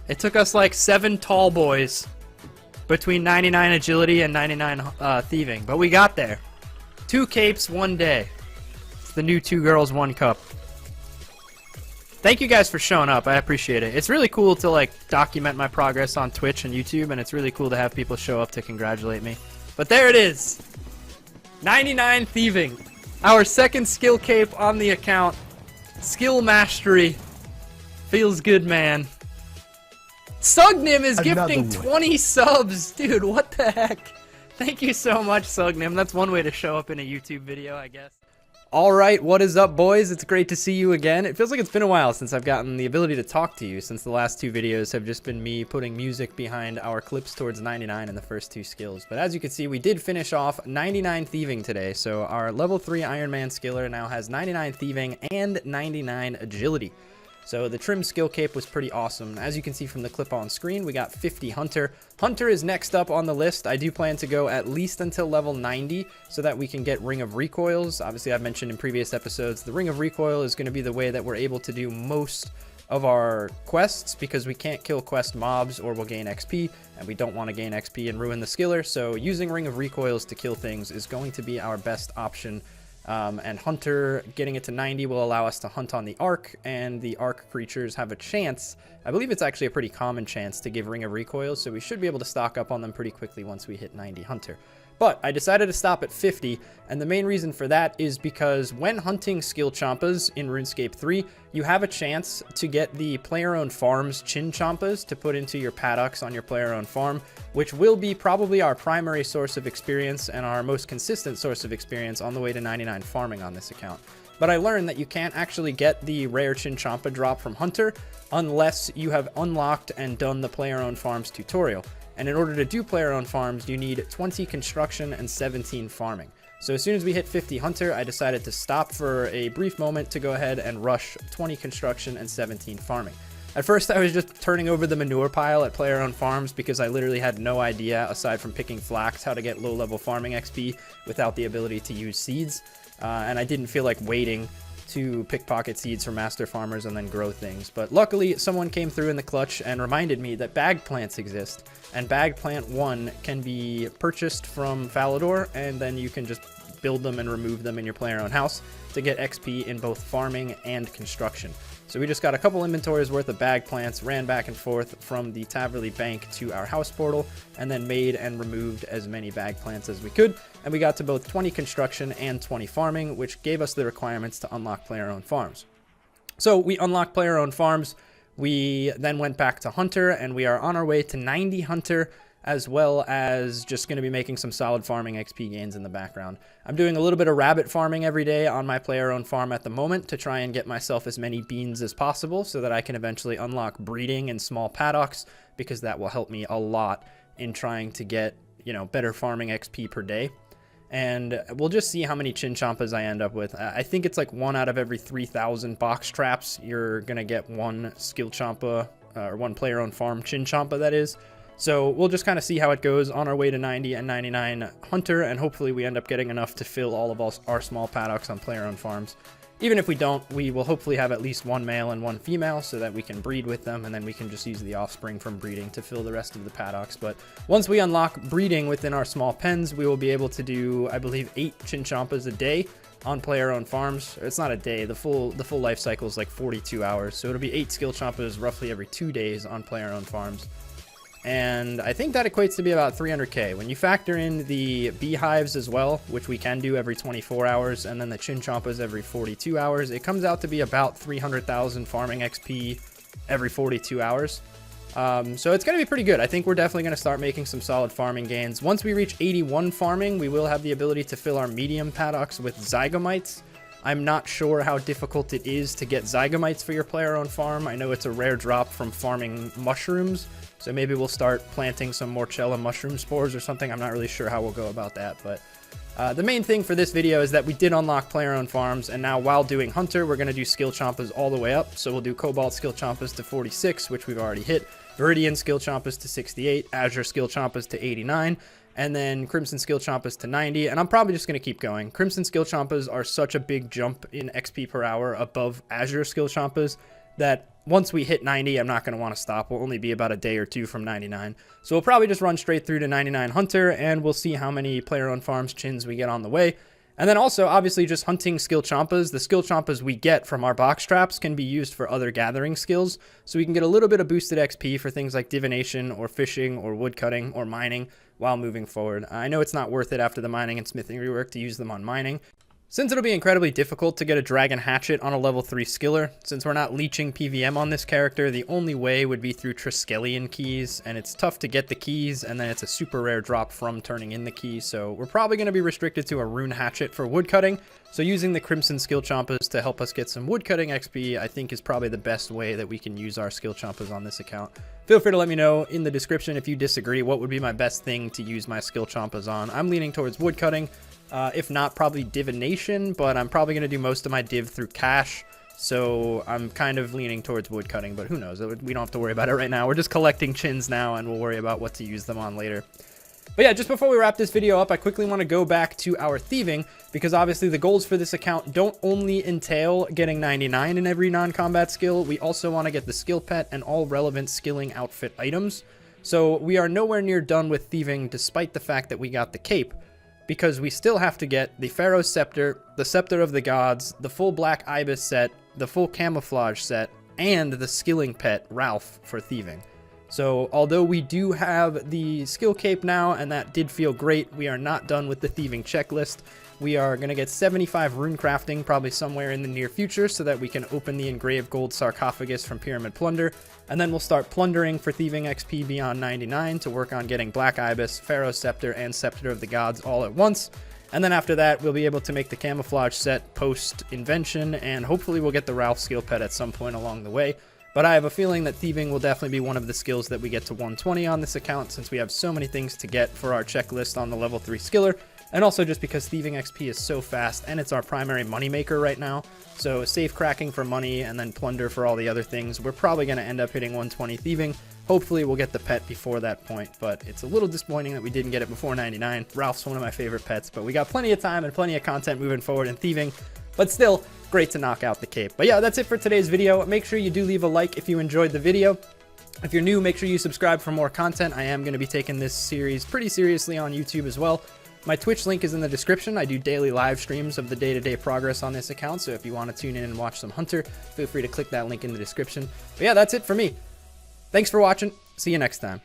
It took us like 7 tall boys between 99 agility and 99 thieving, but we got there. 2 capes, 1 day. It's the new 2 girls, 1 cup. Thank you guys for showing up. I appreciate it. It's really cool to like document my progress on Twitch and YouTube, and it's really cool to have people show up to congratulate me. But there it is. 99 thieving. Our second skill cape on the account. Skill mastery. Feels good, man. Sugnim is gifting 20 subs! Dude, what the heck? Thank you so much, Sugnim. That's one way to show up in a YouTube video, I guess. Alright, what is up, boys? It's great to see you again. It feels like it's been a while since I've gotten the ability to talk to you, since the last 2 videos have just been me putting music behind our clips towards 99 in the first 2 skills. But as you can see, we did finish off 99 thieving today, so our level 3 Iron Man skiller now has 99 thieving and 99 agility. So the trim skill cape was pretty awesome. As you can see from the clip on screen, we got 50 Hunter. Hunter is next up on the list. I do plan to go at least until level 90 so that we can get Ring of Recoils. Obviously, I've mentioned in previous episodes, the Ring of Recoil is going to be the way that we're able to do most of our quests because we can't kill quest mobs or we'll gain XP, and we don't want to gain XP and ruin the skiller. So using Ring of Recoils to kill things is going to be our best option. And Hunter getting it to 90 will allow us to hunt on the Arc, and the Arc creatures have a chance. I believe it's actually a pretty common chance to give Ring of Recoil, so we should be able to stock up on them pretty quickly once we hit 90 Hunter. But I decided to stop at 50, and the main reason for that is because when hunting Skillchompas in RuneScape 3, you have a chance to get the player-owned farms Skillchompas to put into your paddocks on your player-owned farm, which will be probably our primary source of experience and our most consistent source of experience on the way to 99 farming on this account. But I learned that you can't actually get the rare Skillchompa drop from Hunter unless you have unlocked and done the player-owned farms tutorial. And in order to do player-owned farms, you need 20 construction and 17 farming. So as soon as we hit 50 Hunter, I decided to stop for a brief moment to go ahead and rush 20 construction and 17 farming. At first, I was just turning over the manure pile at player-owned farms because I literally had no idea, aside from picking flax, how to get low-level farming XP without the ability to use seeds. And I didn't feel like waiting to pickpocket seeds from master farmers and then grow things. But luckily, someone came through in the clutch and reminded me that bag plants exist. And bag plant 1 can be purchased from Falador, and then you can just build them and remove them in your player-owned house to get XP in both farming and construction. So we just got a couple inventories worth of bag plants, ran back and forth from the Taverley Bank to our house portal, and then made and removed as many bag plants as we could. And we got to both 20 construction and 20 farming, which gave us the requirements to unlock player-owned farms. So we unlocked player-owned farms. We then went back to Hunter, and we are on our way to 90 Hunter, as well as just going to be making some solid farming XP gains in the background. I'm doing a little bit of rabbit farming every day on my player-owned farm at the moment to try and get myself as many beans as possible so that I can eventually unlock breeding in small paddocks, because that will help me a lot in trying to get, you know, better farming XP per day. And we'll just see how many Skillchompas I end up with. I think it's like 1 out of every 3,000 box traps, you're going to get 1 Skillchompa, or 1 player-owned farm Skillchompa, that is. So we'll just kind of see how it goes on our way to 90 and 99 Hunter, and hopefully we end up getting enough to fill all of our small paddocks on player-owned farms. Even if we don't, we will hopefully have at least 1 male and 1 female so that we can breed with them, and then we can just use the offspring from breeding to fill the rest of the paddocks. But once we unlock breeding within our small pens, we will be able to do, I believe, 8 Skillchompas a day on player-owned farms. It's not a day, the full life cycle is like 42 hours, so it'll be 8 Skillchompas roughly every 2 days on player-owned farms. And I think that equates to be about 300k. When you factor in the beehives as well, which we can do every 24 hours, and then the Skillchompas every 42 hours, it comes out to be about 300,000 farming XP every 42 hours. So it's going to be pretty good. I think we're definitely going to start making some solid farming gains. Once we reach 81 farming, we will have the ability to fill our medium paddocks with zygomites. I'm not sure how difficult it is to get zygomites for your player-owned farm. I know it's a rare drop from farming mushrooms, so maybe we'll start planting some Morchella mushroom spores or something. I'm not really sure how we'll go about that, but the main thing for this video is that we did unlock player-owned farms, and now while doing Hunter, we're going to do Skillchompas all the way up. So we'll do Cobalt Skillchompas to 46, which we've already hit, Viridian Skillchompas to 68, Azure Skillchompas to 89, and then Crimson Skillchompas to 90, and I'm probably just going to keep going. Crimson Skillchompas are such a big jump in XP per hour above Azure Skillchompas that once we hit 90, I'm not going to want to stop. We'll only be about a day or two from 99. So we'll probably just run straight through to 99 Hunter, and we'll see how many player-owned farms chins we get on the way. And then also, obviously, just hunting Skillchompas. The Skillchompas we get from our box traps can be used for other gathering skills, so we can get a little bit of boosted XP for things like divination or fishing or woodcutting or mining while moving forward. I know it's not worth it after the mining and smithing rework to use them on mining, since it'll be incredibly difficult to get a Dragon Hatchet on a level 3 skiller. Since we're not leeching PVM on this character, the only way would be through Triskelion keys, and it's tough to get the keys, and then it's a super rare drop from turning in the key, so we're probably going to be restricted to a Rune Hatchet for woodcutting. So using the Crimson Skillchompas to help us get some woodcutting XP, I think is probably the best way that we can use our Skillchompas on this account. Feel free to let me know in the description if you disagree. What would be my best thing to use my Skillchompas on? I'm leaning towards woodcutting. If not, probably divination, but I'm probably going to do most of my div through cash, so I'm kind of leaning towards woodcutting, but who knows? We don't have to worry about it right now. We're just collecting chins now, and we'll worry about what to use them on later. But yeah, just before we wrap this video up, I quickly want to go back to our thieving, because obviously the goals for this account don't only entail getting 99 in every non-combat skill. We also want to get the skill pet and all relevant skilling outfit items. So we are nowhere near done with thieving, despite the fact that we got the cape, because we still have to get the Pharaoh's Scepter, the Scepter of the Gods, the full Black Ibis set, the full Camouflage set, and the skilling pet, Ralph, for thieving. So although we do have the skill cape now, and that did feel great, we are not done with the thieving checklist. We are going to get 75 rune crafting probably somewhere in the near future so that we can open the engraved gold sarcophagus from Pyramid Plunder. And then we'll start plundering for thieving XP beyond 99 to work on getting Black Ibis, Pharaoh's Scepter, and Scepter of the Gods all at once. And then after that, we'll be able to make the camouflage set post-invention, and hopefully we'll get the Ralph skill pet at some point along the way. But I have a feeling that thieving will definitely be one of the skills that we get to 120 on this account, since we have so many things to get for our checklist on the level 3 skiller. And also just because thieving XP is so fast, and it's our primary moneymaker right now. So safe cracking for money and then plunder for all the other things. We're probably going to end up hitting 120 thieving. Hopefully we'll get the pet before that point, but it's a little disappointing that we didn't get it before 99. Ralph's one of my favorite pets, but we got plenty of time and plenty of content moving forward in thieving. But still, great to knock out the cape. But yeah, that's it for today's video. Make sure you do leave a like if you enjoyed the video. If you're new, make sure you subscribe for more content. I am going to be taking this series pretty seriously on YouTube as well. My Twitch link is in the description. I do daily live streams of the day-to-day progress on this account, so if you want to tune in and watch some Hunter, feel free to click that link in the description. But yeah, that's it for me. Thanks for watching. See you next time.